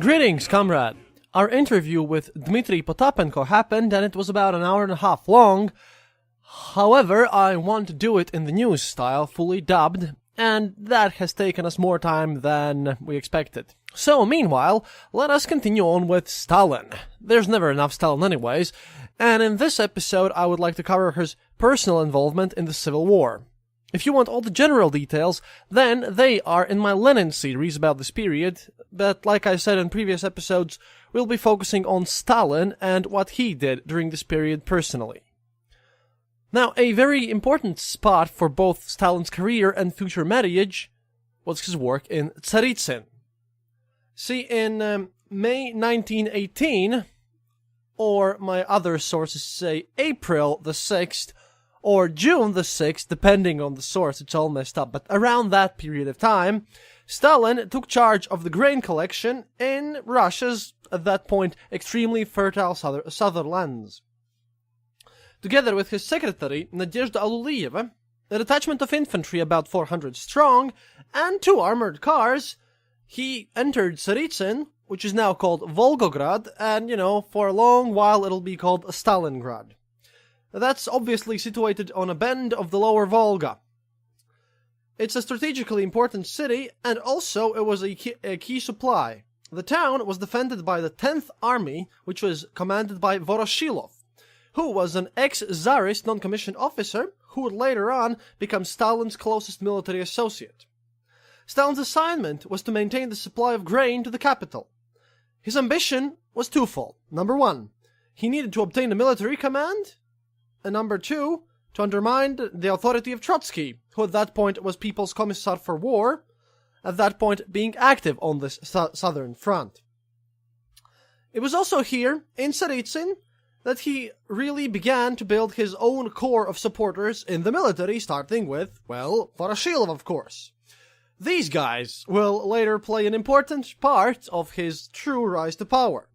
Greetings, comrade. Our interview with Dmitry Potapenko happened and it was about an hour and a half long. However, I want to do it in the news style, fully dubbed, and that has taken us more time than we expected. So, meanwhile, let us continue on with Stalin. There's never enough Stalin anyways, and in this episode I would like to cover his personal involvement in the Civil War. If you want all the general details, then they are in my Lenin series about this period, but like I said in previous episodes, we'll be focusing on Stalin and what he did during this period personally. Now, a very important spot for both Stalin's career and future marriage was his work in Tsaritsyn. See, in May 1918, or my other sources say April the 6th, or June the 6th, depending on the source, it's all messed up, but around that period of time, Stalin took charge of the grain collection in Russia's, at that point, extremely fertile southern lands. Together with his secretary, Nadezhda Aluliyeva, a detachment of infantry about 400 strong, and 2 armored cars, he entered Tsaritsyn, which is now called Volgograd, and, for a long while it'll be called Stalingrad. That's obviously situated on a bend of the lower Volga. It's a strategically important city, and also it was a key supply. The town was defended by the 10th Army, which was commanded by Voroshilov, who was an ex-Tsarist non-commissioned officer who would later on become Stalin's closest military associate. Stalin's assignment was to maintain the supply of grain to the capital. His ambition was twofold. Number 1, he needed to obtain a military command, and number 2, to undermine the authority of Trotsky, who at that point was People's Commissar for War, at that point being active on this southern front. It was also here, in Tsaritsyn, that he really began to build his own core of supporters in the military, starting with, Voroshilov, of course. These guys will later play an important part of his true rise to power.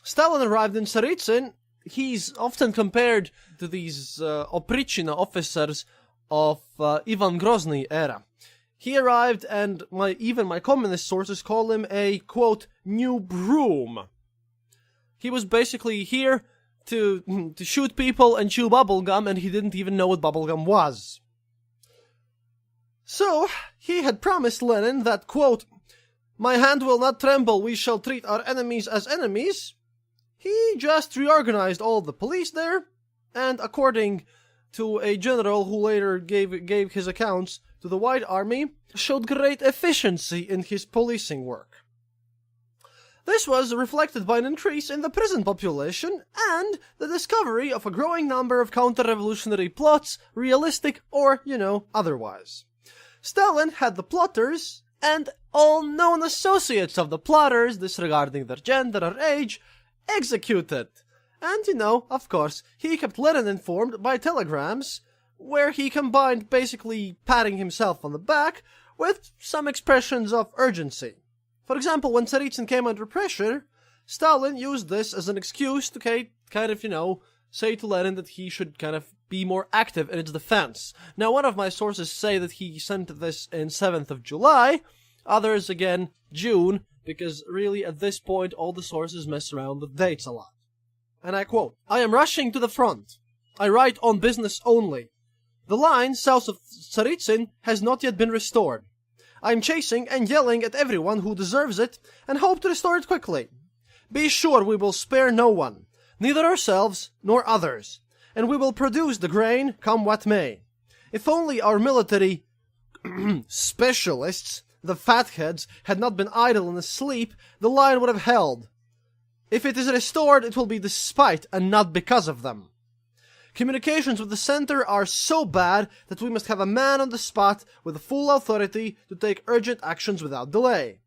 Stalin arrived in Tsaritsyn. He's often compared to these Oprichina officers of Ivan Grozny era. He arrived, and even my communist sources call him a, quote, new broom. He was basically here to shoot people and chew bubblegum, and he didn't even know what bubblegum was. So, he had promised Lenin that, quote, my hand will not tremble, we shall treat our enemies as enemies. He just reorganized all the police there, and according to a general who later gave his accounts to the White Army, showed great efficiency in his policing work. This was reflected by an increase in the prison population and the discovery of a growing number of counter-revolutionary plots, realistic or, otherwise. Stalin had the plotters and all known associates of the plotters, disregarding their gender or age, executed. And, of course, he kept Lenin informed by telegrams, where he combined basically patting himself on the back with some expressions of urgency. For example, when Tsaritsyn came under pressure, Stalin used this as an excuse to say to Lenin that he should be more active in its defense. Now, one of my sources say that he sent this in 7th of July, others again, June, because really at this point all the sources mess around with dates a lot. And I quote, I am rushing to the front. I ride on business only. The line south of Tsaritsyn has not yet been restored. I am chasing and yelling at everyone who deserves it and hope to restore it quickly. Be sure we will spare no one, neither ourselves nor others, and we will produce the grain come what may. If only our military specialists, the fatheads, had not been idle and asleep, the line would have held. If it is restored, it will be despite and not because of them. Communications with the center are so bad that we must have a man on the spot with the full authority to take urgent actions without delay.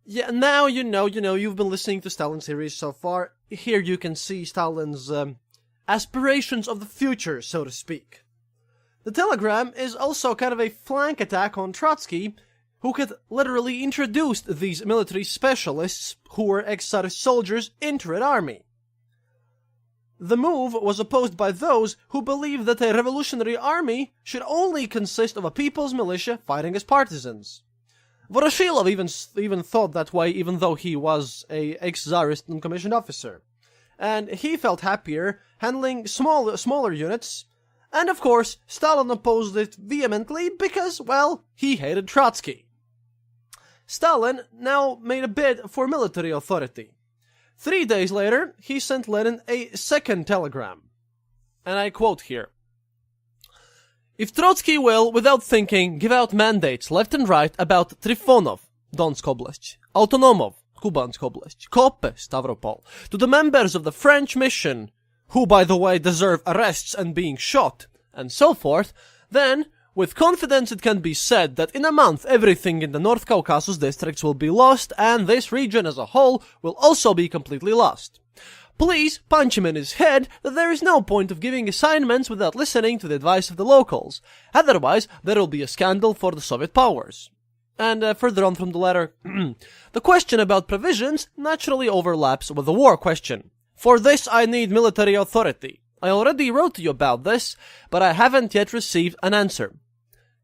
Yeah, now you've been listening to Stalin's series so far. Here you can see Stalin's aspirations of the future, so to speak. The telegram is also kind of a flank attack on Trotsky, who had literally introduced these military specialists, who were ex-Tsarist soldiers, into Red Army. The move was opposed by those who believed that a revolutionary army should only consist of a people's militia fighting as partisans. Voroshilov even thought that way, even though he was a ex-Tsarist non-commissioned officer. And he felt happier handling smaller units, and of course, Stalin opposed it vehemently because, well, he hated Trotsky. Stalin now made a bid for military authority. 3 days later, he sent Lenin a second telegram. And I quote here: "If Trotsky will, without thinking, give out mandates left and right about Trifonov, Donsk Oblast, Autonomov, Kubansk Oblast, Kope, Stavropol, to the members of the French mission, who, by the way, deserve arrests and being shot, and so forth, then, with confidence it can be said that in a month everything in the North Caucasus districts will be lost, and this region as a whole will also be completely lost. Please punch him in his head that there is no point of giving assignments without listening to the advice of the locals. Otherwise, there will be a scandal for the Soviet powers." And further on from the letter, "The question about provisions naturally overlaps with the war question. For this I need military authority. I already wrote to you about this, but I haven't yet received an answer.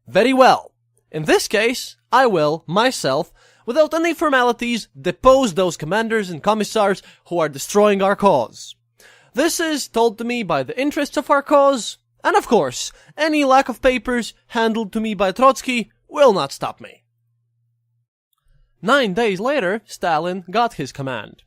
Very well. In this case, I will, myself, without any formalities, depose those commanders and commissars who are destroying our cause. This is told to me by the interests of our cause, and of course, any lack of papers handled to me by Trotsky will not stop me." 9 days later, Stalin got his command.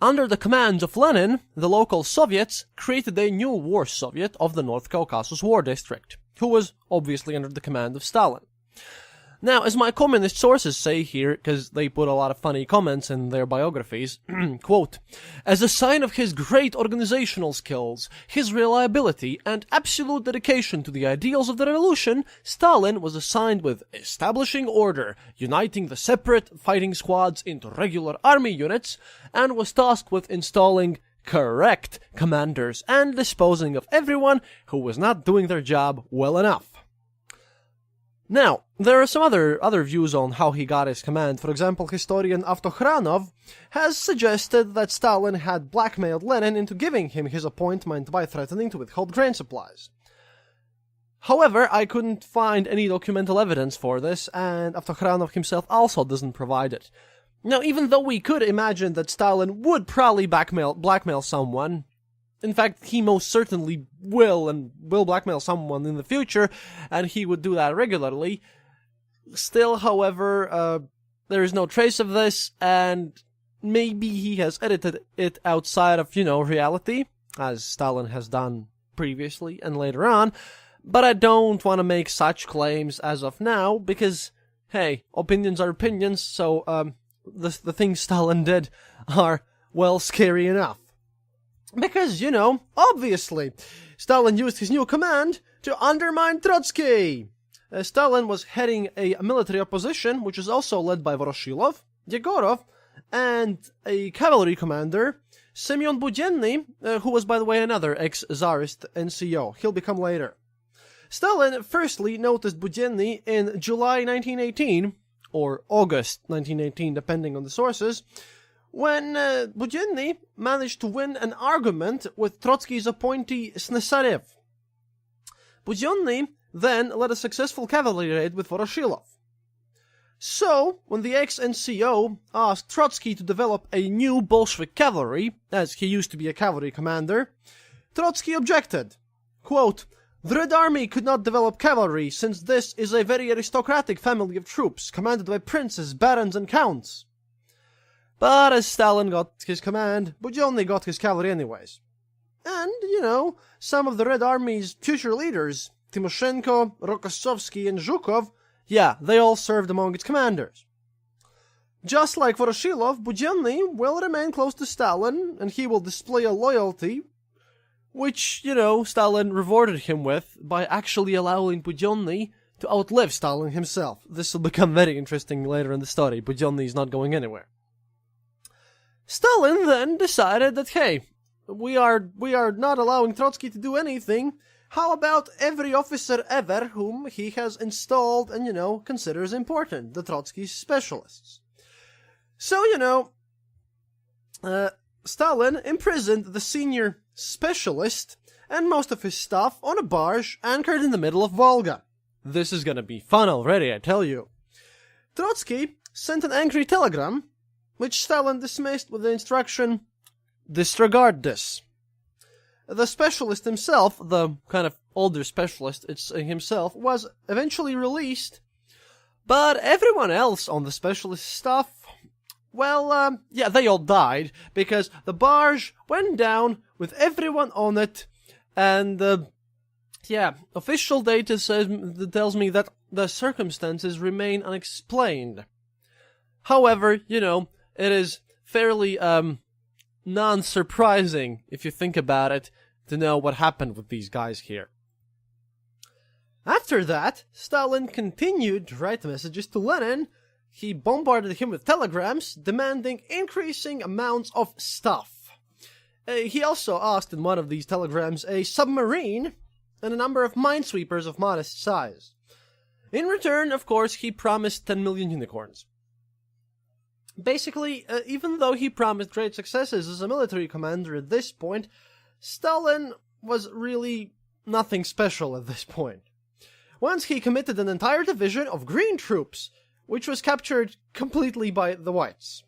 Under the command of Lenin, the local Soviets created a new War Soviet of the North Caucasus War District, who was obviously under the command of Stalin. Now, as my communist sources say here, because they put a lot of funny comments in their biographies, quote, "As a sign of his great organizational skills, his reliability, and absolute dedication to the ideals of the revolution, Stalin was assigned with establishing order, uniting the separate fighting squads into regular army units, and was tasked with installing correct commanders and disposing of everyone who was not doing their job well enough." Now, there are some other views on how he got his command. For example, historian Avtokhranov has suggested that Stalin had blackmailed Lenin into giving him his appointment by threatening to withhold grain supplies. However, I couldn't find any documental evidence for this, and Avtokhranov himself also doesn't provide it. Now, even though we could imagine that Stalin would probably blackmail someone, in fact, he most certainly will blackmail someone in the future, and he would do that regularly. Still, however, there is no trace of this, and maybe he has edited it outside of, reality, as Stalin has done previously and later on, but I don't want to make such claims as of now, because, hey, opinions are opinions, so, the things Stalin did are, well, scary enough. Because, obviously, Stalin used his new command to undermine Trotsky. Stalin was heading a military opposition, which is also led by Voroshilov, Yegorov, and a cavalry commander, Semyon Budenny, who was, by the way, another ex-Tsarist NCO. He'll become later. Stalin firstly noticed Budenny in July 1918, or August 1918, depending on the sources, when Budenny managed to win an argument with Trotsky's appointee Snesarev. Budenny then led a successful cavalry raid with Voroshilov. So, when the ex-NCO asked Trotsky to develop a new Bolshevik cavalry, as he used to be a cavalry commander, Trotsky objected. Quote, "The Red Army could not develop cavalry, since this is a very aristocratic family of troops, commanded by princes, barons, and counts." But as Stalin got his command, Budenny got his cavalry anyways. And, some of the Red Army's future leaders, Timoshenko, Rokossovsky, and Zhukov, they all served among its commanders. Just like Voroshilov, Budenny will remain close to Stalin, and he will display a loyalty, which, Stalin rewarded him with by actually allowing Budenny to outlive Stalin himself. This will become very interesting later in the story. Budenny is not going anywhere. Stalin then decided that, hey, we are not allowing Trotsky to do anything. How about every officer ever whom he has installed and, considers important, the Trotsky specialists? So, Stalin imprisoned the senior specialist and most of his staff on a barge anchored in the middle of Volga. This is gonna be fun already, I tell you. Trotsky sent an angry telegram, which Stalin dismissed with the instruction, disregard this. The specialist himself, the kind of older specialist himself, was eventually released, but everyone else on the specialist staff, well, they all died, because the barge went down with everyone on it, and, official data tells me that the circumstances remain unexplained. However, it is fairly, non-surprising, if you think about it, to know what happened with these guys here. After that, Stalin continued to write messages to Lenin. He bombarded him with telegrams, demanding increasing amounts of stuff. He also asked in one of these telegrams a submarine and a number of minesweepers of modest size. In return, of course, he promised 10 million unicorns. Basically, even though he promised great successes as a military commander at this point, Stalin was really nothing special at this point. Once he committed an entire division of green troops, which was captured completely by the whites.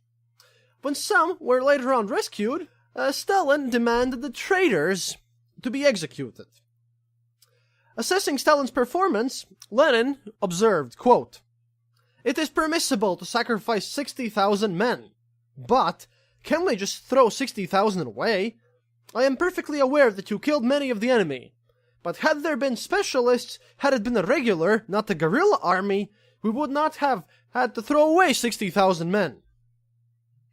When some were later on rescued, Stalin demanded the traitors to be executed. Assessing Stalin's performance, Lenin observed, quote, "It is permissible to sacrifice 60,000 men, but can we just throw 60,000 away? I am perfectly aware that you killed many of the enemy, but had there been specialists, had it been a regular, not a guerrilla army, we would not have had to throw away 60,000 men."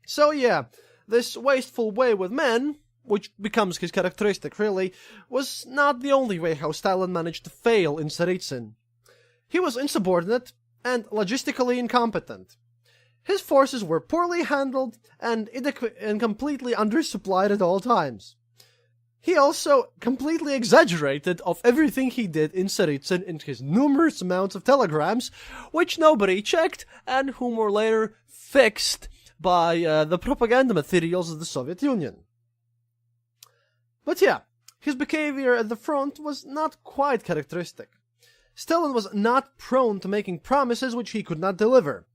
So yeah, this wasteful way with men, which becomes his characteristic really, was not the only way how Stalin managed to fail in Tsaritsyn. He was insubordinate and logistically incompetent. His forces were poorly handled and completely undersupplied at all times. He also completely exaggerated of everything he did in Tsaritsyn in his numerous amounts of telegrams, which nobody checked and whom were later fixed by the propaganda materials of the Soviet Union. But yeah, his behavior at the front was not quite characteristic. Stalin was not prone to making promises which he could not deliver,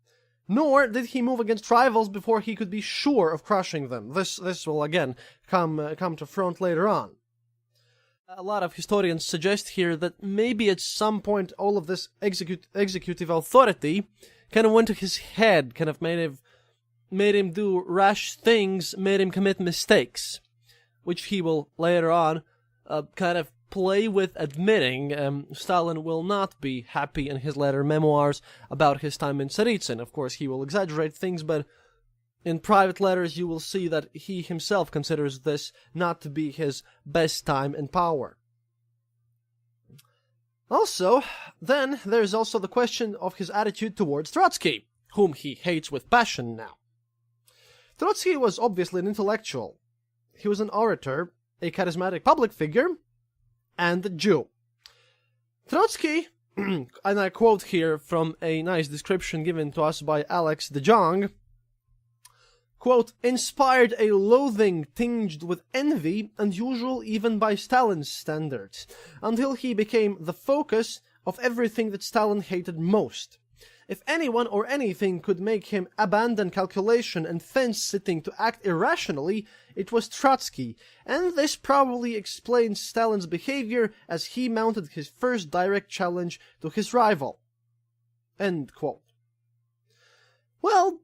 nor did he move against rivals before he could be sure of crushing them. This will again come to front later on. A lot of historians suggest here that maybe at some point all of this executive authority kind of went to his head, kind of made him do rash things, made him commit mistakes, which he will later on kind of play with admitting. Stalin will not be happy in his later memoirs about his time in Tsaritsyn. Of course, he will exaggerate things, but in private letters you will see that he himself considers this not to be his best time in power. Also, then, there's also the question of his attitude towards Trotsky, whom he hates with passion now. Trotsky was obviously an intellectual. He was an orator, a charismatic public figure, and a Jew. Trotsky, and I quote here from a nice description given to us by Alex de Jong, quote, "inspired a loathing tinged with envy, unusual even by Stalin's standards, until he became the focus of everything that Stalin hated most. If anyone or anything could make him abandon calculation and fence-sitting to act irrationally, it was Trotsky, and this probably explains Stalin's behavior as he mounted his first direct challenge to his rival." End quote. Well,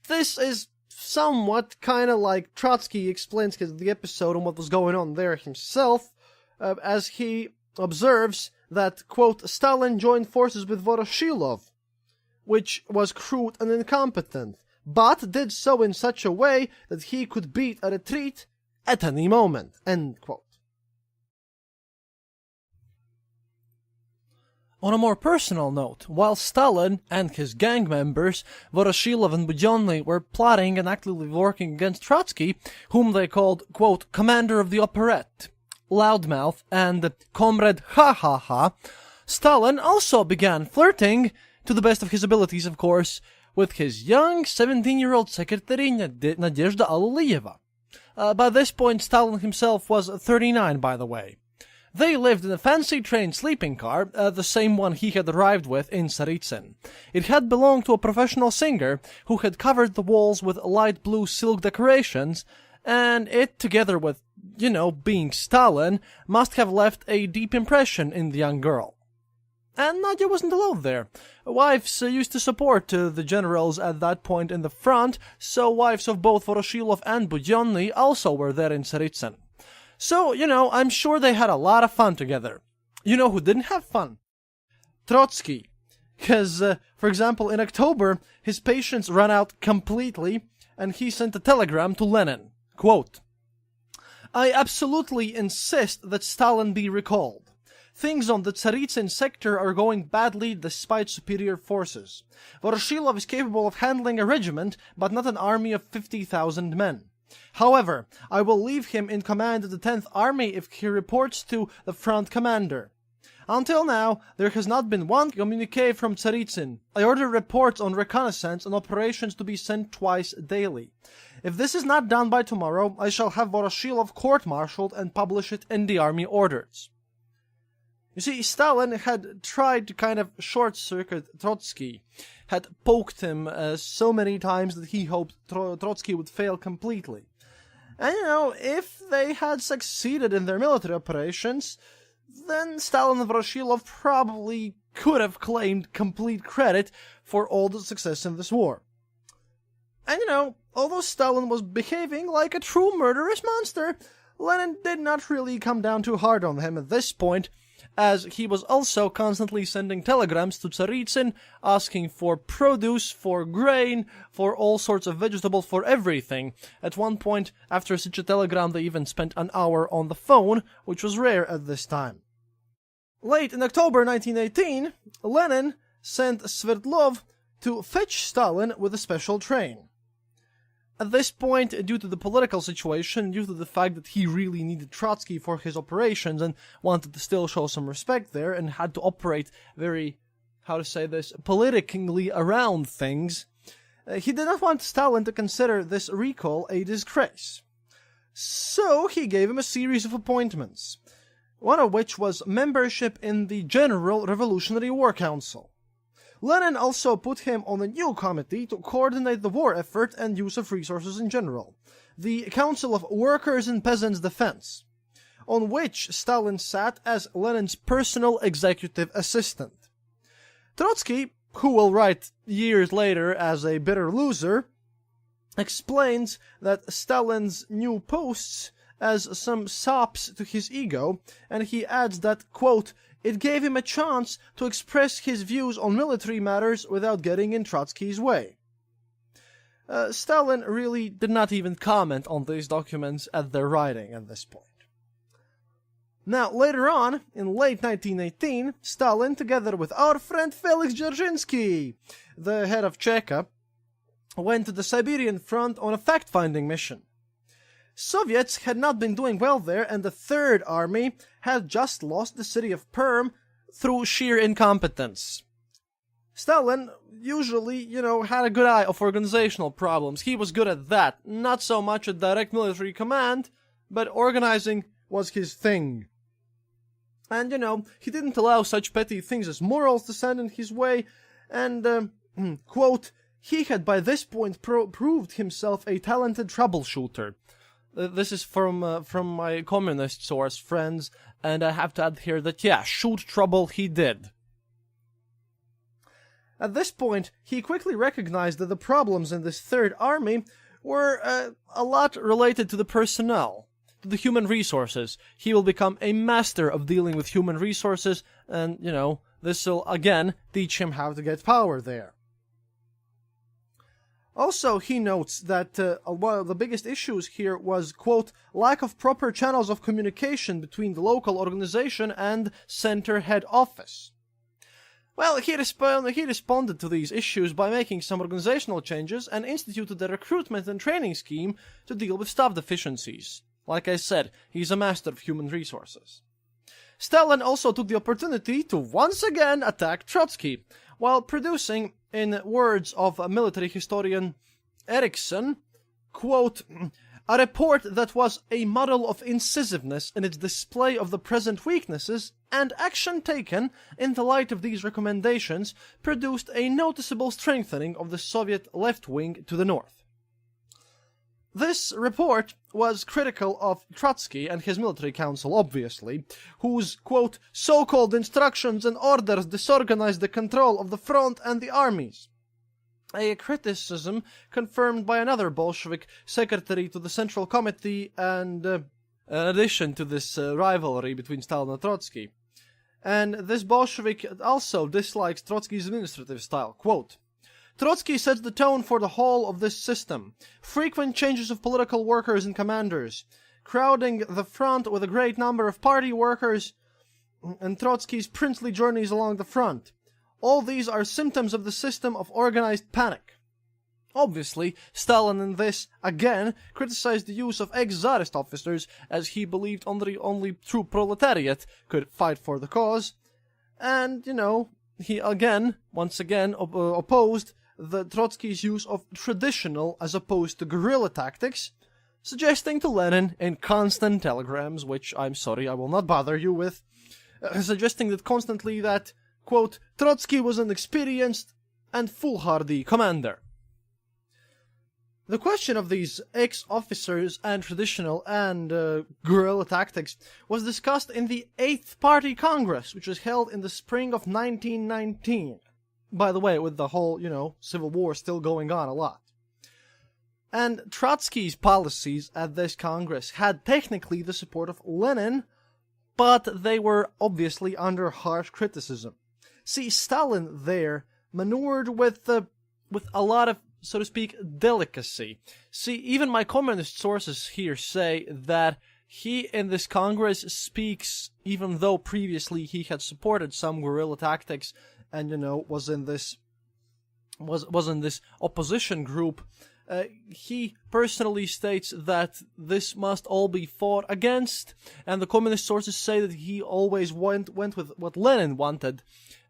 this is somewhat kind of like Trotsky explains the episode and what was going on there himself, as he observes that, quote, "Stalin joined forces with Voroshilov, which was crude and incompetent, but did so in such a way that he could beat a retreat at any moment." End quote. On a more personal note, while Stalin and his gang members, Voroshilov and Budyonny, were plotting and actively working against Trotsky, whom they called, quote, "commander of the operette," loudmouth, and comrade ha-ha-ha, Stalin also began flirting, to the best of his abilities, of course, with his young 17-year-old secretary Nadezhda Aluliyeva. By this point, Stalin himself was 39, by the way. They lived in a fancy train sleeping car, the same one he had arrived with in Tsaritsyn. It had belonged to a professional singer who had covered the walls with light blue silk decorations, and it, together with, being Stalin, must have left a deep impression in the young girl. And Nadia wasn't alone there. Wives used to support the generals at that point in the front, so wives of both Voroshilov and Budyonny also were there in Tsaritsyn. So, I'm sure they had a lot of fun together. You know who didn't have fun? Trotsky. Because, for example, in October, his patience ran out completely, and he sent a telegram to Lenin. Quote, "I absolutely insist that Stalin be recalled. Things on the Tsaritsyn sector are going badly despite superior forces. Voroshilov is capable of handling a regiment, but not an army of 50,000 men. However, I will leave him in command of the 10th Army if he reports to the front commander. Until now, there has not been one communique from Tsaritsyn. I order reports on reconnaissance and operations to be sent twice daily. If this is not done by tomorrow, I shall have Voroshilov court-martialed and publish it in the army orders." You see, Stalin had tried to kind of short-circuit Trotsky, had poked him so many times that he hoped Trotsky would fail completely. And, if they had succeeded in their military operations, then Stalin and Voroshilov probably could have claimed complete credit for all the success in this war. And, although Stalin was behaving like a true murderous monster, Lenin did not really come down too hard on him at this point, as he was also constantly sending telegrams to Tsaritsyn asking for produce, for grain, for all sorts of vegetables, for everything. At one point, after such a telegram, they even spent an hour on the phone, which was rare at this time. Late in October 1918, Lenin sent Sverdlov to fetch Stalin with a special train. At this point, due to the political situation, due to the fact that he really needed Trotsky for his operations and wanted to still show some respect there and had to operate very, politically around things, he did not want Stalin to consider this recall a disgrace. So he gave him a series of appointments, one of which was membership in the General Revolutionary War Council. Lenin also put him on a new committee to coordinate the war effort and use of resources in general, the Council of Workers' and Peasants' Defense, on which Stalin sat as Lenin's personal executive assistant. Trotsky, who will write years later as a bitter loser, explains that Stalin's new posts as some sops to his ego, and he adds that, quote, "It gave him a chance to express his views on military matters without getting in Trotsky's way." Stalin really did not even comment on these documents at their writing at this point. Now, later on, in late 1918, Stalin, together with our friend Felix Dzerzhinsky, the head of Cheka, went to the Siberian front on a fact-finding mission. Soviets had not been doing well there, and the Third Army had just lost the city of Perm through sheer incompetence. Stalin usually, had a good eye of organizational problems. He was good at that. Not so much at direct military command, but organizing was his thing. And, he didn't allow such petty things as morals to stand in his way, and, quote, "He had by this point proved himself a talented troubleshooter." This is from my communist source, friends, and I have to add here that, shoot trouble he did. At this point, he quickly recognized that the problems in this Third Army were a lot related to the personnel, to the human resources. He will become a master of dealing with human resources, and, this will, again, teach him how to get power there. Also, he notes that one of the biggest issues here was, quote, "lack of proper channels of communication between the local organization and center head office." Well, he responded to these issues by making some organizational changes and instituted a recruitment and training scheme to deal with staff deficiencies. Like I said, he's a master of human resources. Stalin also took the opportunity to once again attack Trotsky, while producing, in words of military historian Eriksson, quote, A report that was a model of incisiveness in its display of the present weaknesses, and action taken in the light of these recommendations produced a noticeable strengthening of the Soviet left wing to the north. This report was critical of Trotsky and his military council, obviously, whose, quote, so-called instructions and orders disorganized the control of the front and the armies. A criticism confirmed by another Bolshevik secretary to the Central Committee, and in addition to this rivalry between Stalin and Trotsky. And this Bolshevik also dislikes Trotsky's administrative style. Quote, Trotsky sets the tone for the whole of this system. Frequent changes of political workers and commanders, crowding the front with a great number of party workers, and Trotsky's princely journeys along the front. All these are symptoms of the system of organized panic. Obviously, Stalin in this, again, criticized the use of ex-Tsarist officers, as he believed only true proletariat could fight for the cause. And, he once again opposed the Trotsky's use of traditional as opposed to guerrilla tactics, suggesting to Lenin in constant telegrams, which I'm sorry I will not bother you with, suggesting that constantly that, quote, Trotsky was an experienced and foolhardy commander. The question of these ex-officers and traditional and guerrilla tactics was discussed in the 8th Party Congress, which was held in the spring of 1919. By the way, with the whole, Civil War still going on a lot. And Trotsky's policies at this Congress had technically the support of Lenin, but they were obviously under harsh criticism. See, Stalin there maneuvered with a lot of, so to speak, delicacy. See, even my communist sources here say that he in this Congress speaks, even though previously he had supported some guerrilla tactics and, was in this opposition group, he personally states that this must all be fought against, and the communist sources say that he always went with what Lenin wanted,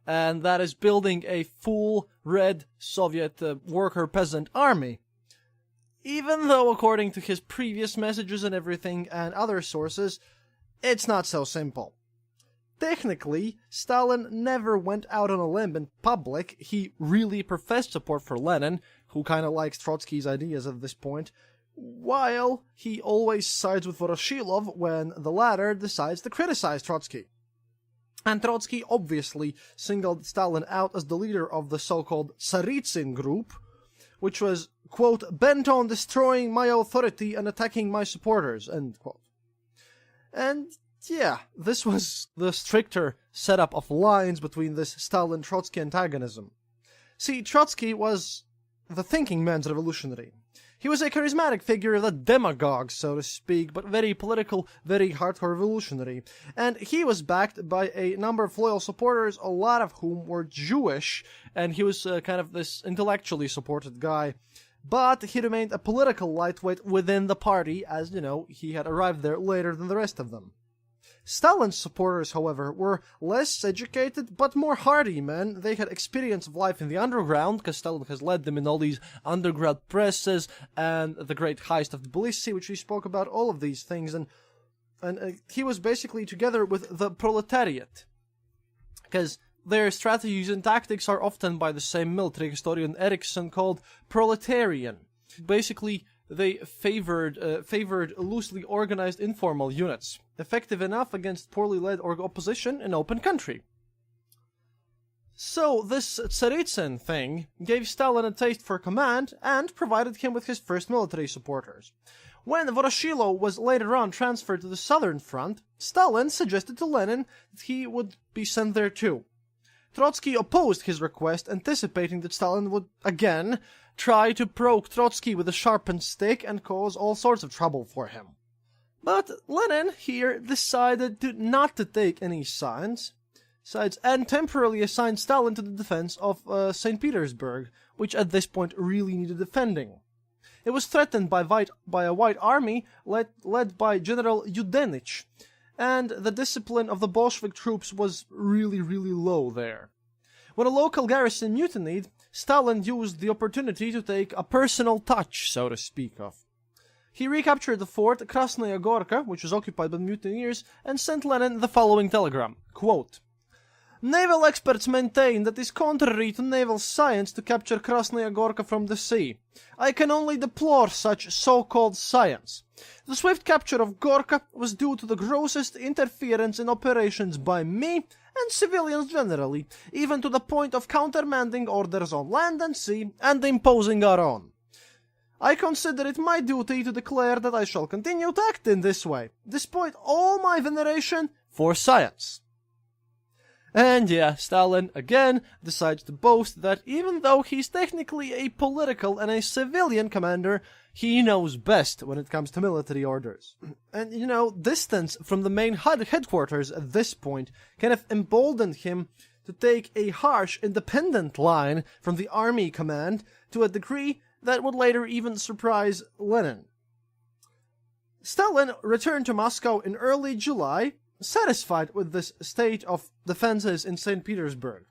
and that is building a full red Soviet worker-peasant army. Even though, according to his previous messages and everything and other sources, it's not so simple. Technically, Stalin never went out on a limb in public. He really professed support for Lenin, who kind of likes Trotsky's ideas at this point, while he always sides with Voroshilov when the latter decides to criticize Trotsky. And Trotsky obviously singled Stalin out as the leader of the so-called Tsaritsyn group, which was, quote, bent on destroying my authority and attacking my supporters, end quote. And yeah, this was the stricter setup of lines between this Stalin-Trotsky antagonism. See, Trotsky was the thinking man's revolutionary. He was a charismatic figure, the demagogue, so to speak, but very political, very hardcore revolutionary. And he was backed by a number of loyal supporters, a lot of whom were Jewish, and he was kind of this intellectually supported guy. But he remained a political lightweight within the party, as, he had arrived there later than the rest of them. Stalin's supporters, however, were less educated but more hardy men. They had experience of life in the underground, because Stalin has led them in all these underground presses and the great heist of Tbilisi, which we spoke about, all of these things, and he was basically together with the proletariat, because their strategies and tactics are often by the same military historian Eriksson called proletarian. Basically, they favored loosely organized informal units, effective enough against poorly led opposition in open country. So this Tsaritsyn thing gave Stalin a taste for command and provided him with his first military supporters. When Voroshilov was later on transferred to the southern front, Stalin suggested to Lenin that he would be sent there too. Trotsky opposed his request, anticipating that Stalin would, again, try to poke Trotsky with a sharpened stick and cause all sorts of trouble for him. But Lenin here decided not to take any sides and temporarily assigned Stalin to the defense of St. Petersburg, which at this point really needed defending. It was threatened by a white army led by General Yudenich, and the discipline of the Bolshevik troops was really, really low there. When a local garrison mutinied, Stalin used the opportunity to take a personal touch, so to speak of. He recaptured the fort Krasnaya Gorka, which was occupied by the mutineers, and sent Lenin the following telegram, quote, "Naval experts maintain that it is contrary to naval science to capture Krasnaya Gorka from the sea. I can only deplore such so-called science. The swift capture of Gorka was due to the grossest interference in operations by me and civilians generally, even to the point of countermanding orders on land and sea and imposing our own. I consider it my duty to declare that I shall continue to act in this way, despite all my veneration for science." And yeah, Stalin again decides to boast that even though he's technically a political and a civilian commander, he knows best when it comes to military orders. And distance from the main headquarters at this point kind of emboldened him to take a harsh, independent line from the army command to a degree that would later even surprise Lenin. Stalin returned to Moscow in early July, satisfied with this state of defenses in St. Petersburg.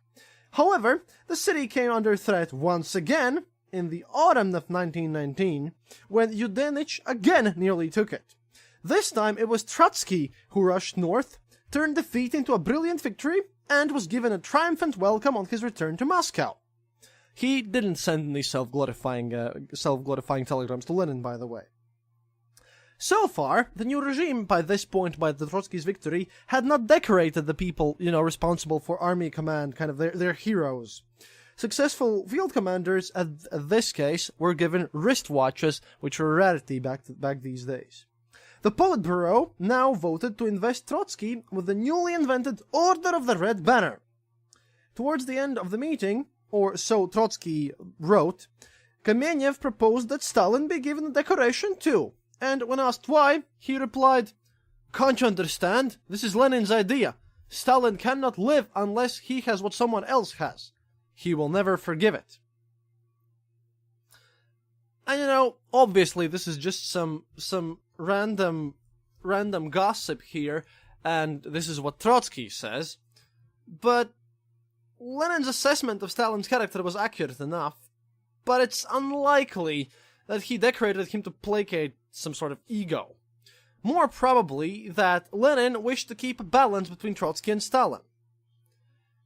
However, the city came under threat once again in the autumn of 1919, when Yudenich again nearly took it. This time it was Trotsky who rushed north, turned defeat into a brilliant victory, and was given a triumphant welcome on his return to Moscow. He didn't send any self-glorifying telegrams to Lenin, by the way. So far, the new regime, by this point, by the Trotsky's victory, had not decorated the people, responsible for army command, kind of their heroes. Successful field commanders, at this case, were given wristwatches, which were a rarity back these days. The Politburo now voted to invest Trotsky with the newly invented Order of the Red Banner. Towards the end of the meeting, or so Trotsky wrote, Kamenev proposed that Stalin be given the decoration too. And when asked why, he replied, "Can't you understand? This is Lenin's idea. Stalin cannot live unless he has what someone else has. He will never forgive it." And obviously this is just some random gossip here, and this is what Trotsky says. But Lenin's assessment of Stalin's character was accurate enough, but it's unlikely that he decorated him to placate some sort of ego. More probably that Lenin wished to keep a balance between Trotsky and Stalin.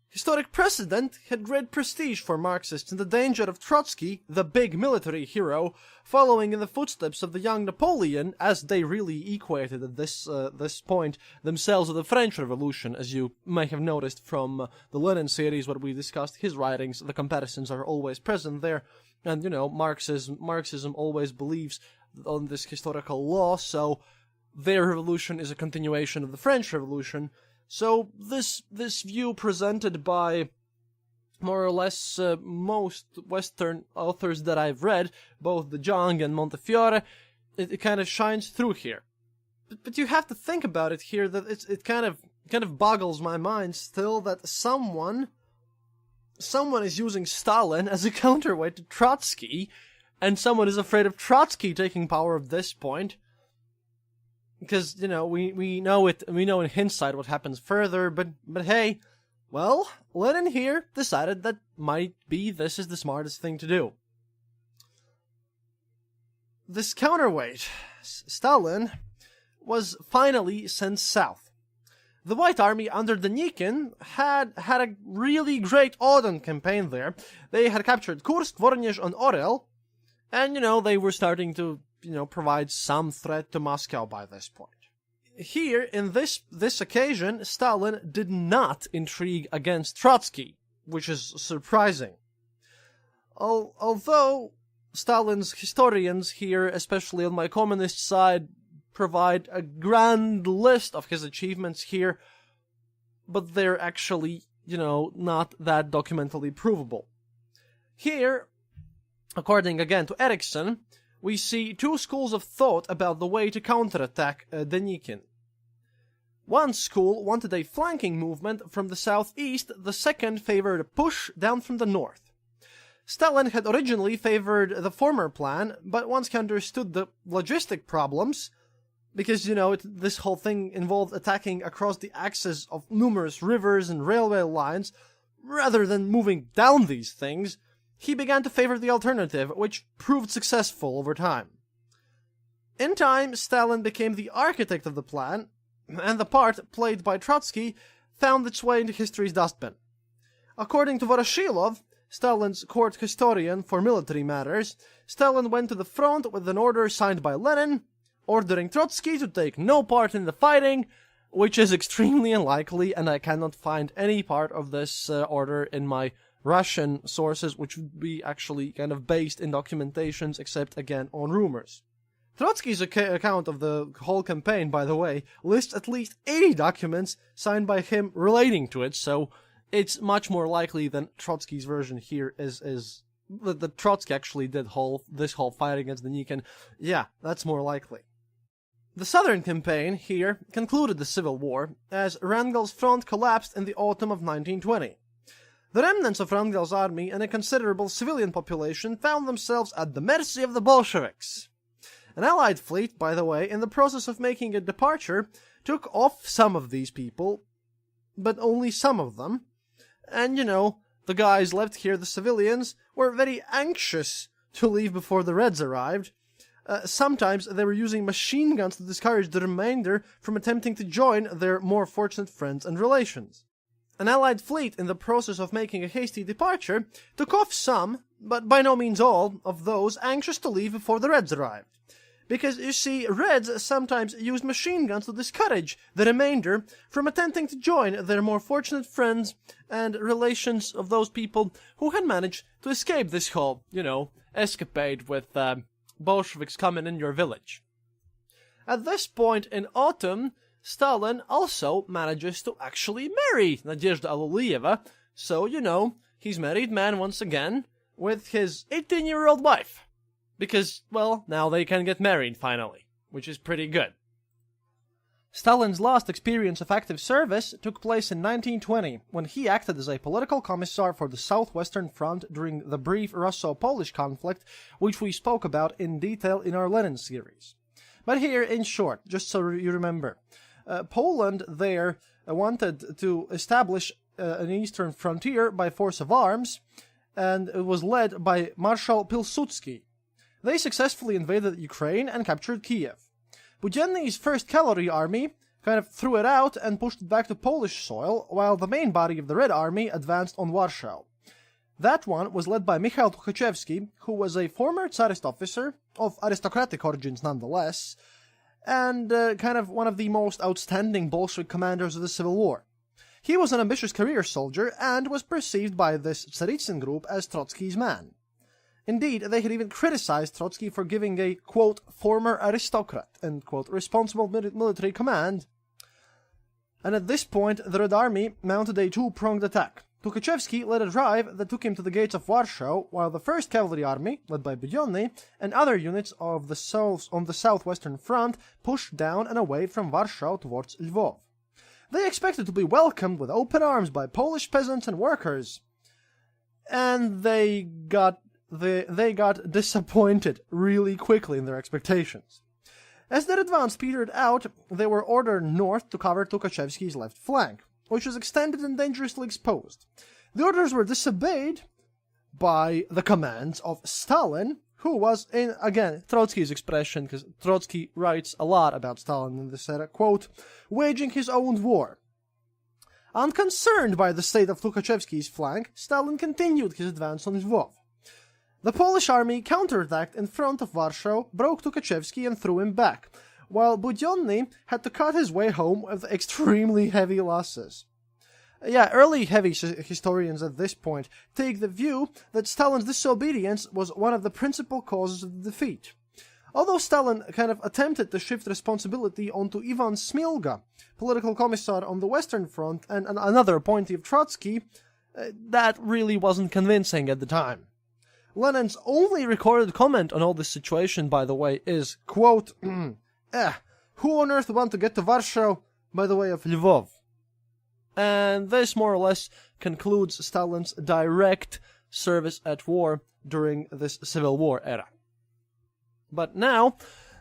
Historic precedent had great prestige for Marxists in the danger of Trotsky, the big military hero, following in the footsteps of the young Napoleon, as they really equated at this point themselves with the French Revolution, as you may have noticed from the Lenin series where we discussed his writings. The comparisons are always present there, and Marxism always believes on this historical law, so their revolution is a continuation of the French Revolution. So this view presented by more or less most Western authors that I've read, both de Jong and Montefiore, it kind of shines through here. But you have to think about it here that it kind of boggles my mind still that someone is using Stalin as a counterweight to Trotsky, and someone is afraid of Trotsky taking power at this point. Because, we know in hindsight what happens further, but hey, well, Lenin here decided that this is the smartest thing to do. This counterweight, Stalin, was finally sent south. The White Army under Denikin had a really great autumn campaign there. They had captured Kursk, Voronezh, and Orel, and, they were starting to provide some threat to Moscow by this point. Here, in this occasion, Stalin did not intrigue against Trotsky, which is surprising. Although Stalin's historians here, especially on my communist side, provide a grand list of his achievements here, but they're actually, not that documentally provable. Here, according again to Eriksson, we see two schools of thought about the way to counterattack Denikin. One school wanted a flanking movement from the southeast, the second favored a push down from the north. Stalin had originally favored the former plan, but once he understood the logistic problems, because, this whole thing involved attacking across the axis of numerous rivers and railway lines, rather than moving down these things, he began to favor the alternative, which proved successful over time. In time, Stalin became the architect of the plan, and the part played by Trotsky found its way into history's dustbin. According to Voroshilov, Stalin's court historian for military matters, Stalin went to the front with an order signed by Lenin, ordering Trotsky to take no part in the fighting, which is extremely unlikely, and I cannot find any part of this order in my Russian sources, which would be actually kind of based in documentations, except again on rumors. Trotsky's account of the whole campaign, by the way, lists at least 80 documents signed by him relating to it, so it's much more likely than Trotsky's version here is that Trotsky actually did this whole fight against the Nikan. Yeah, that's more likely. The southern campaign here concluded the civil war, as Wrangel's front collapsed in the autumn of 1920. The remnants of Wrangel's army and a considerable civilian population found themselves at the mercy of the Bolsheviks. An Allied fleet, by the way, in the process of making a departure, took off some of these people, but only some of them. And, the guys left here, the civilians, were very anxious to leave before the Reds arrived. Sometimes they were using machine guns to discourage the remainder from attempting to join their more fortunate friends and relations. An Allied fleet, in the process of making a hasty departure, took off some, but by no means all, of those anxious to leave before the Reds arrived. Because, you see, Reds sometimes used machine guns to discourage the remainder from attempting to join their more fortunate friends and relations of those people who had managed to escape this whole, escapade with Bolsheviks coming in your village. At this point in autumn, Stalin also manages to actually marry Nadezhda Aluliyeva, so, he's married man once again with his 18-year-old wife. Because, well, now they can get married finally, which is pretty good. Stalin's last experience of active service took place in 1920, when he acted as a political commissar for the Southwestern Front during the brief Russo-Polish conflict, which we spoke about in detail in our Lenin series. But here, in short, just so you remember, Poland there wanted to establish an eastern frontier by force of arms, and it was led by Marshal Pilsudski. They successfully invaded Ukraine and captured Kiev. Budyonny's 1st Cavalry Army kind of threw it out and pushed it back to Polish soil, while the main body of the Red Army advanced on Warsaw. That one was led by Mikhail Tukhachevsky, who was a former Tsarist officer, of aristocratic origins nonetheless, and kind of one of the most outstanding Bolshevik commanders of the Civil War. He was an ambitious career soldier and was perceived by this Tsaritsyn group as Trotsky's man. Indeed, they had even criticized Trotsky for giving a, quote, former aristocrat, end quote, responsible military command. And at this point, the Red Army mounted a two-pronged attack. Tukhachevsky led a drive that took him to the gates of Warsaw, while the 1st Cavalry Army, led by Budyonny, and other units of the on the southwestern front pushed down and away from Warsaw towards Lvov. They expected to be welcomed with open arms by Polish peasants and workers. And they got disappointed really quickly in their expectations. As their advance petered out, they were ordered north to cover Tukhachevsky's left flank, which was extended and dangerously exposed. The orders were disobeyed by the commands of Stalin, who was, in, again, Trotsky's expression, because Trotsky writes a lot about Stalin in this era, quote, waging his own war. Unconcerned by the state of Tukhachevsky's flank, Stalin continued his advance on Lvov. The Polish army counterattacked in front of Warsaw, broke Tukhachevsky and threw him back, while Budyonny had to cut his way home with extremely heavy losses. Early heavy historians at this point take the view that Stalin's disobedience was one of the principal causes of the defeat. Although Stalin kind of attempted to shift responsibility onto Ivan Smilga, political commissar on the Western Front and another appointee of Trotsky, that really wasn't convincing at the time. Lenin's only recorded comment on all this situation, by the way, is, quote, who on earth would want to get to Warsaw by the way of Lvov? And this more or less concludes Stalin's direct service at war during this Civil War era. But now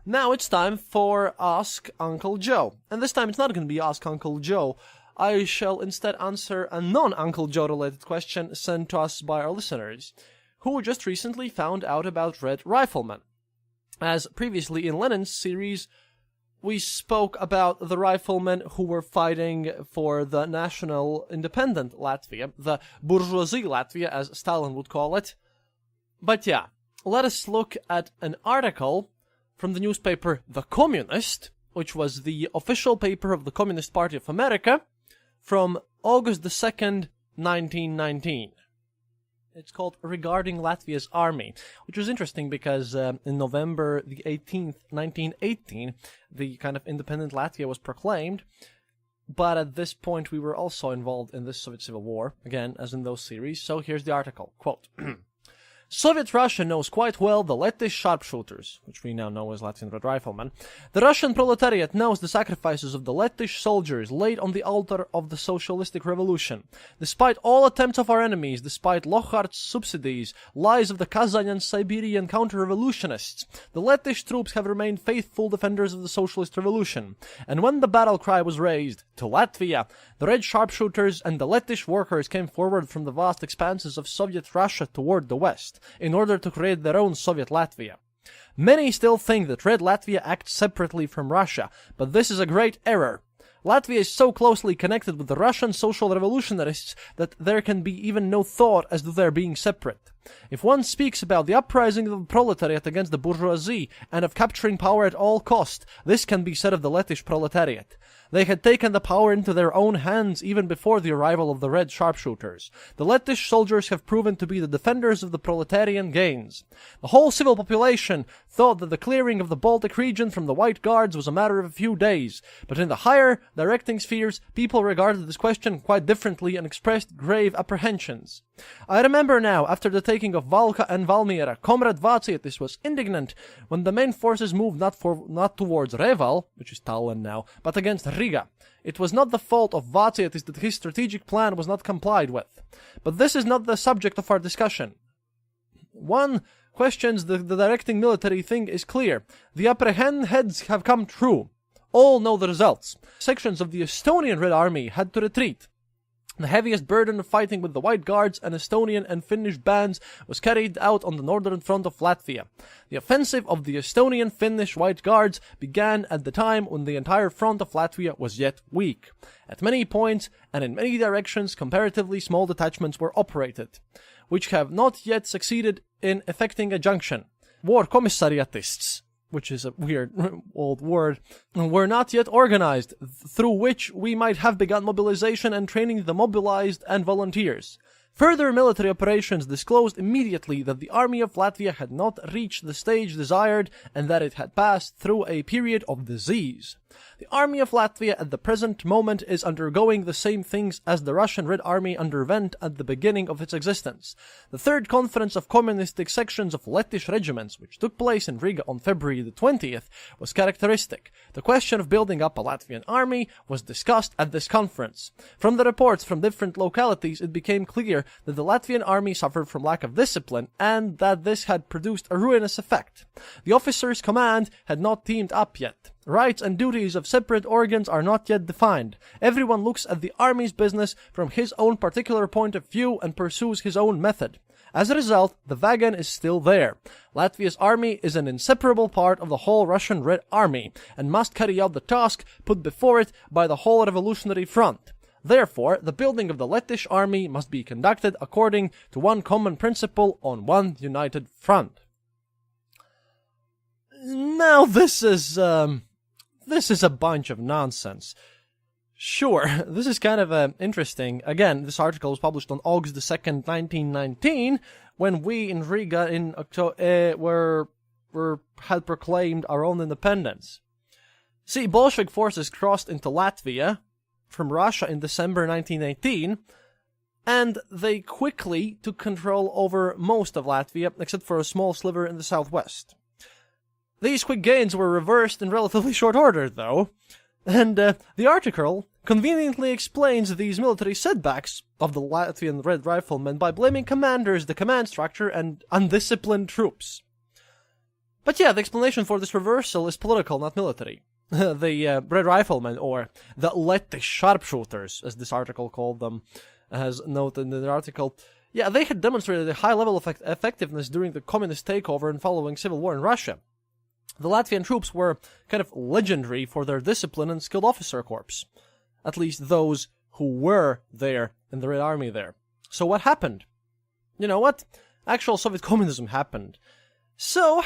it's time for Ask Uncle Joe. And this time it's not going to be Ask Uncle Joe. I shall instead answer a non-Uncle Joe related question sent to us by our listeners, who just recently found out about Red Rifleman. As previously in Lenin's series, we spoke about the riflemen who were fighting for the national independent Latvia, the bourgeoisie Latvia, as Stalin would call it. But yeah, let us look at an article from the newspaper The Communist, which was the official paper of the Communist Party of America, from August the 2nd, 1919. It's called Regarding Latvia's Army, which was interesting because in November the 18th, 1918, the kind of independent Latvia was proclaimed, but at this point we were also involved in this Soviet Civil War, again, as in those series. So here's the article, quote, Soviet Russia knows quite well the Lettish sharpshooters, which we now know as Latvian Red Riflemen. The Russian proletariat knows the sacrifices of the Lettish soldiers laid on the altar of the socialistic revolution. Despite all attempts of our enemies, despite Lockhart's subsidies, lies of the Kazan and Siberian counter-revolutionists, the Lettish troops have remained faithful defenders of the socialist revolution. And when the battle cry was raised, to Latvia, the Red sharpshooters and the Lettish workers came forward from the vast expanses of Soviet Russia toward the west, in order to create their own Soviet Latvia. Many still think that Red Latvia acts separately from Russia, but this is a great error. Latvia is so closely connected with the Russian social revolutionists that there can be even no thought as to their being separate. If one speaks about the uprising of the proletariat against the bourgeoisie and of capturing power at all cost, this can be said of the Lettish proletariat. They had taken the power into their own hands even before the arrival of the Red sharpshooters. The Lettish soldiers have proven to be the defenders of the proletarian gains. The whole civil population thought that the clearing of the Baltic region from the White Guards was a matter of a few days, but in the higher, directing spheres, people regarded this question quite differently and expressed grave apprehensions. I remember now, after the taking of Valka and Valmiera, Comrade Vācietis was indignant when the main forces moved not towards Reval, which is Tallinn now, but against Riga. It was not the fault of Vācietis that his strategic plan was not complied with. But this is not the subject of our discussion. One questions the directing military thing is clear. The apprehensions have come true. All know the results. Sections of the Estonian Red Army had to retreat. The heaviest burden of fighting with the White Guards and Estonian and Finnish bands was carried out on the northern front of Latvia. The offensive of the Estonian Finnish White Guards began at the time when the entire front of Latvia was yet weak. At many points and in many directions comparatively small detachments were operated, which have not yet succeeded in effecting a junction. War commissariatists, which is a weird old word, were not yet organized, through which we might have begun mobilization and training the mobilized and volunteers. Further military operations disclosed immediately that the army of Latvia had not reached the stage desired and that it had passed through a period of disease. The army of Latvia at the present moment is undergoing the same things as the Russian Red Army underwent at the beginning of its existence. The third conference of communistic sections of Lettish regiments, which took place in Riga on February the 20th, was characteristic. The question of building up a Latvian army was discussed at this conference. From the reports from different localities, it became clear that the Latvian army suffered from lack of discipline and that this had produced a ruinous effect. The officers' command had not teamed up yet. Rights and duties of separate organs are not yet defined. Everyone looks at the army's business from his own particular point of view and pursues his own method. As a result, the wagon is still there. Latvia's army is an inseparable part of the whole Russian Red Army and must carry out the task put before it by the whole revolutionary front. Therefore, the building of the Lettish army must be conducted according to one common principle on one united front. Now this is a bunch of nonsense. Sure, this is kind of interesting. Again, this article was published on August the 2nd, 1919, when we in Riga in October had proclaimed our own independence. See, Bolshevik forces crossed into Latvia from Russia in December 1918, and they quickly took control over most of Latvia, except for a small sliver in the southwest. These quick gains were reversed in relatively short order, though, and the article conveniently explains these military setbacks of the Latvian Red Riflemen by blaming commanders, the command structure, and undisciplined troops. But yeah, the explanation for this reversal is political, not military. The Red Riflemen, or the Lettish sharpshooters, as this article called them, as noted in the article, yeah, they had demonstrated a high level of effectiveness during the communist takeover and following civil war in Russia. The Latvian troops were kind of legendary for their discipline and skilled officer corps. At least those who were there in the Red Army there. So what happened? You know what? Actual Soviet communism happened. So,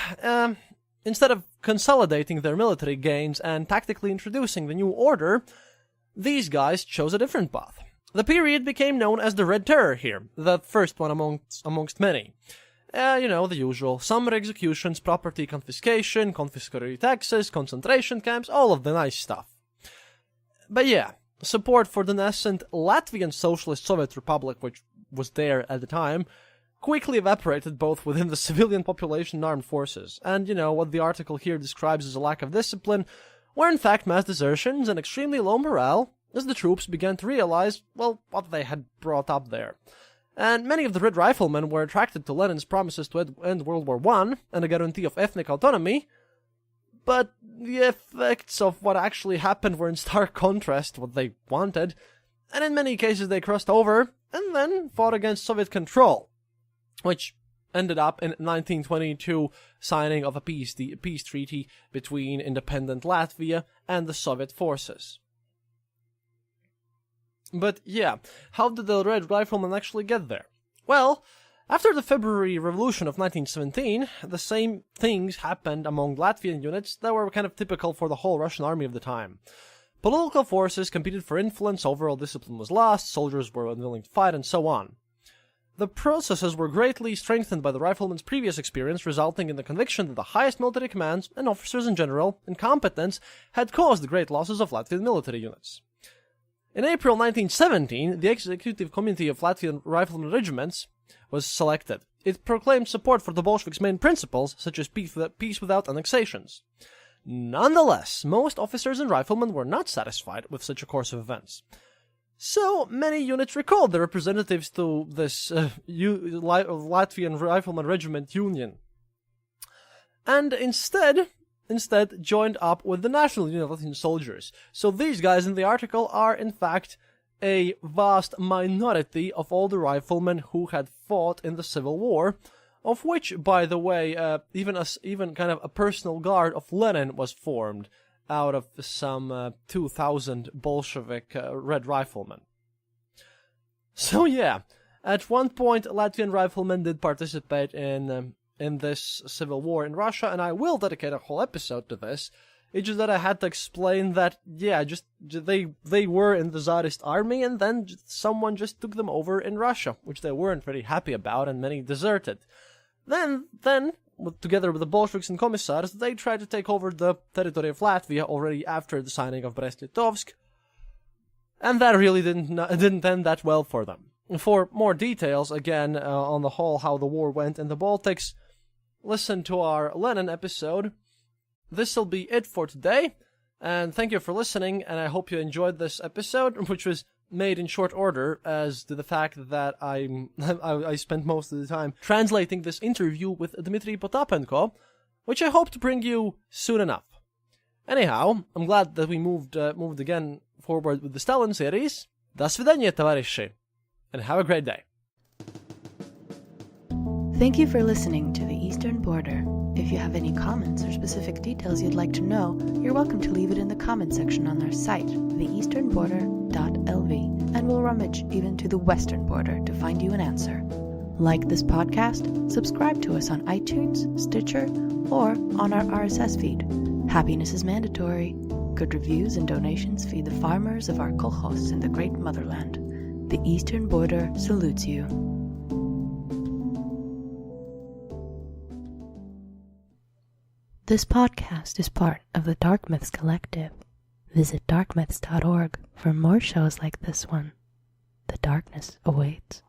instead of consolidating their military gains and tactically introducing the new order, these guys chose a different path. The period became known as the Red Terror here, the first one amongst many. The usual summary executions, property confiscation, confiscatory taxes, concentration camps, all of the nice stuff. But yeah, support for the nascent Latvian Socialist Soviet Republic, which was there at the time, quickly evaporated both within the civilian population and armed forces. And, what the article here describes as a lack of discipline were in fact mass desertions and extremely low morale as the troops began to realize, what they had brought up there. And many of the Red Riflemen were attracted to Lenin's promises to end World War I and a guarantee of ethnic autonomy, but the effects of what actually happened were in stark contrast to what they wanted, and in many cases they crossed over and then fought against Soviet control, which ended up in 1922 signing of a peace treaty between independent Latvia and the Soviet forces. But yeah, how did the Red Riflemen actually get there? Well, after the February Revolution of 1917, the same things happened among Latvian units that were kind of typical for the whole Russian army of the time. Political forces competed for influence, overall discipline was lost, soldiers were unwilling to fight, and so on. The processes were greatly strengthened by the riflemen's previous experience, resulting in the conviction that the highest military commands, and officers in general, incompetence, had caused the great losses of Latvian military units. In April 1917, the Executive Committee of Latvian Riflemen Regiments was selected. It proclaimed support for the Bolsheviks' main principles, such as peace without annexations. Nonetheless, most officers and riflemen were not satisfied with such a course of events. So, many units recalled their representatives to this Latvian Rifleman Regiment Union, and instead joined up with the National Union of Latvian Soldiers. So these guys in the article are, in fact, a vast minority of all the riflemen who had fought in the Civil War, of which, by the way, even kind of a personal guard of Lenin was formed out of some 2,000 Bolshevik Red Riflemen. So yeah, at one point, Latvian riflemen did participate in this civil war in Russia, and I will dedicate a whole episode to this. It's just that I had to explain that, they were in the Tsarist army, and then someone just took them over in Russia, which they weren't very happy about, and many deserted. Then, together with the Bolsheviks and Commissars, they tried to take over the territory of Latvia already after the signing of Brest-Litovsk, and that really didn't end that well for them. For more details, again, on the whole, how the war went in the Baltics, listen to our Lenin episode. This'll be it for today, and thank you for listening, and I hope you enjoyed this episode, which was made in short order, as to the fact that I spent most of the time translating this interview with Dmitry Potapenko, which I hope to bring you soon enough. Anyhow, I'm glad that we moved again forward with the Stalin series. До свидания, товарищи, and have a great day. Thank you for listening to The Eastern Border. If you have any comments or specific details you'd like to know, you're welcome to leave it in the comment section on our site, theeasternborder.lv, and we'll rummage even to the western border to find you an answer. Like this podcast, subscribe to us on iTunes, Stitcher, or on our RSS feed. Happiness is mandatory. Good reviews and donations feed the farmers of our kolkhozs in the great motherland. The Eastern Border salutes you. This podcast is part of the Dark Myths Collective. Visit darkmyths.org for more shows like this one. The darkness awaits.